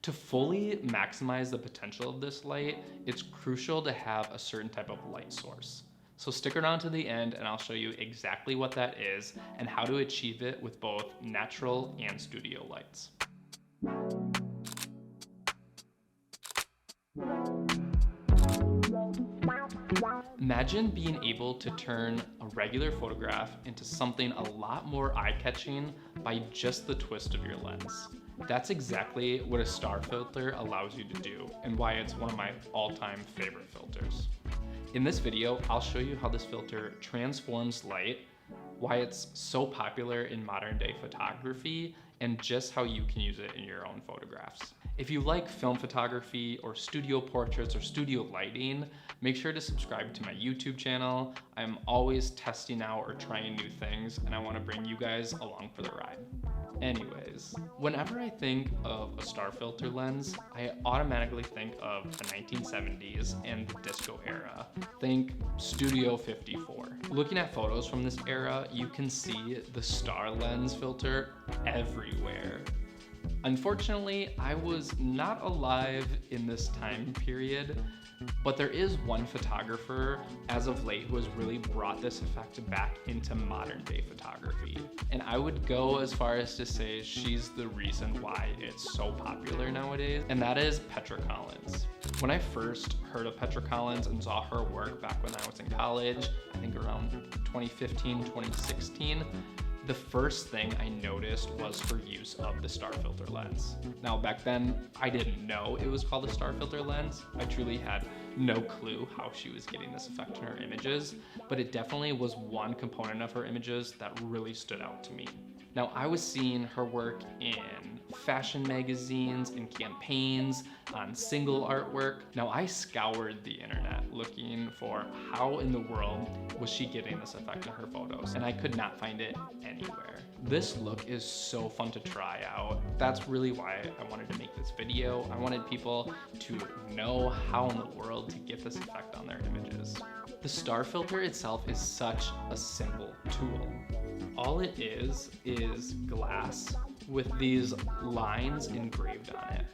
To fully maximize the potential of this light, it's crucial to have a certain type of light source. So stick around to the end and I'll show you exactly what that is and how to achieve it with both natural and studio lights. Imagine being able to turn a regular photograph into something a lot more eye-catching by just the twist of your lens. That's exactly what a star filter allows you to do and why it's one of my all-time favorite filters. In this video, I'll show you how this filter transforms light, why it's so popular in modern day photography, and just how you can use it in your own photographs. If you like film photography or studio portraits or studio lighting, make sure to subscribe to my YouTube channel. I'm always testing out or trying new things and I want to bring you guys along for the ride. Anyways, whenever I think of a star filter lens, I automatically think of the 1970s and the disco era. Think Studio 54. Looking at photos from this era, you can see the star lens filter everywhere. Unfortunately, I was not alive in this time period, but there is one photographer as of late who has really brought this effect back into modern day photography. And I would go as far as to say she's the reason why it's so popular nowadays, and that is Petra Collins. When I first heard of Petra Collins and saw her work back when I was in college, I think around 2015, 2016, the first thing I noticed was her use of the star filter lens. Now back then, I didn't know it was called a star filter lens. I truly had no clue how she was getting this effect in her images, but it definitely was one component of her images that really stood out to me. Now I was seeing her work in fashion magazines, in campaigns, on single artwork. Now I scoured the internet looking for how in the world was she getting this effect in her photos, and I could not find it anywhere. This look is so fun to try out. That's really why I wanted to make this video. I wanted people to know how in the world to get this effect on their images. The star filter itself is such a simple tool. All it is glass with these lines engraved on it.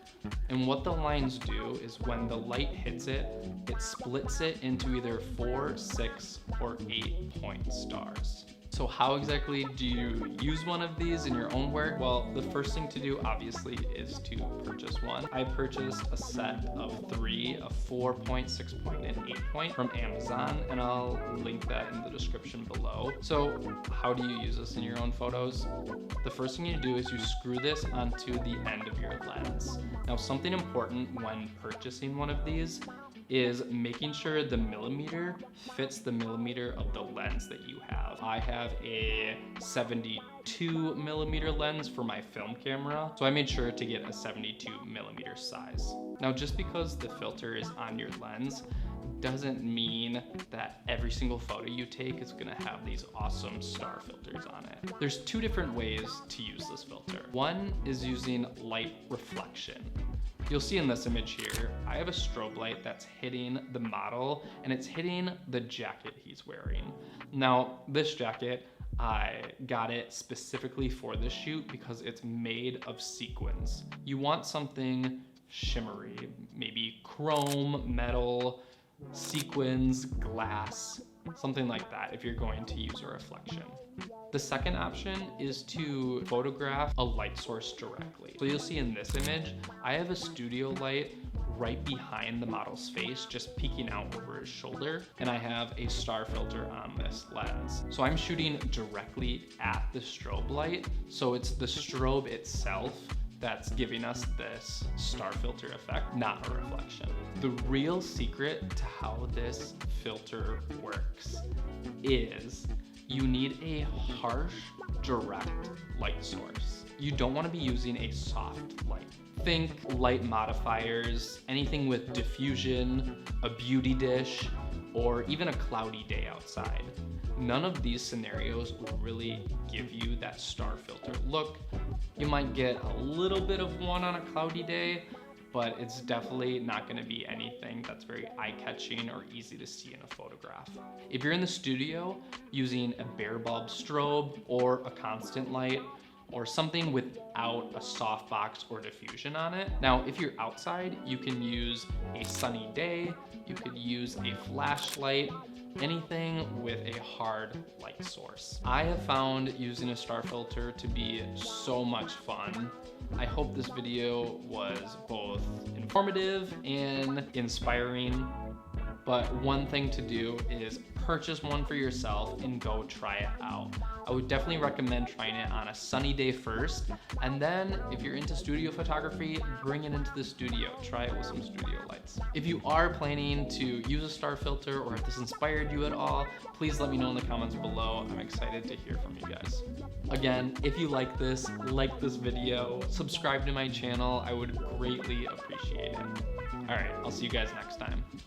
And what the lines do is when the light hits it, it splits it into either 4, 6, or 8 point stars. So how exactly do you use one of these in your own work? Well, the first thing to do obviously is to purchase one. I purchased a set of 3, a 4 point, 6 point, and 8 point from Amazon, and I'll link that in the description below. So how do you use this in your own photos? The first thing you do is you screw this onto the end of your lens. Now something important when purchasing one of these is making sure the millimeter fits the millimeter of the lens that you have. I have a 72 millimeter lens for my film camera, so I made sure to get a 72 millimeter size. Now just because the filter is on your lens doesn't mean that every single photo you take is gonna have these awesome star filters on it. There's 2 different ways to use this filter. One is using light reflection. You'll see in this image here, I have a strobe light that's hitting the model and it's hitting the jacket he's wearing. Now, this jacket, I got it specifically for this shoot because it's made of sequins. You want something shimmery, maybe chrome, metal, sequins, glass, something like that if you're going to use a reflection. The second option is to photograph a light source directly. So you'll see in this image, I have a studio light right behind the model's face, just peeking out over his shoulder, and I have a star filter on this lens. So I'm shooting directly at the strobe light, so it's the strobe itself that's giving us this star filter effect, not a reflection. The real secret to how this filter works is you need a harsh, direct light source. You don't want to be using a soft light. Think light modifiers, anything with diffusion, a beauty dish, or even a cloudy day outside. None of these scenarios will really give you that star filter look. You might get a little bit of one on a cloudy day, but it's definitely not going to be anything that's very eye-catching or easy to see in a photograph. If you're in the studio using a bare bulb strobe or a constant light, or something without a softbox or diffusion on it. Now, if you're outside, you can use a sunny day, you could use a flashlight, anything with a hard light source. I have found using a star filter to be so much fun. I hope this video was both informative and inspiring, but one thing to do is purchase one for yourself and go try it out. I would definitely recommend trying it on a sunny day first, and then if you're into studio photography, bring it into the studio. Try it with some studio lights. If you are planning to use a star filter, or if this inspired you at all, please let me know in the comments below. I'm excited to hear from you guys. Again, if you like this video, subscribe to my channel. I would greatly appreciate it. All right, I'll see you guys next time.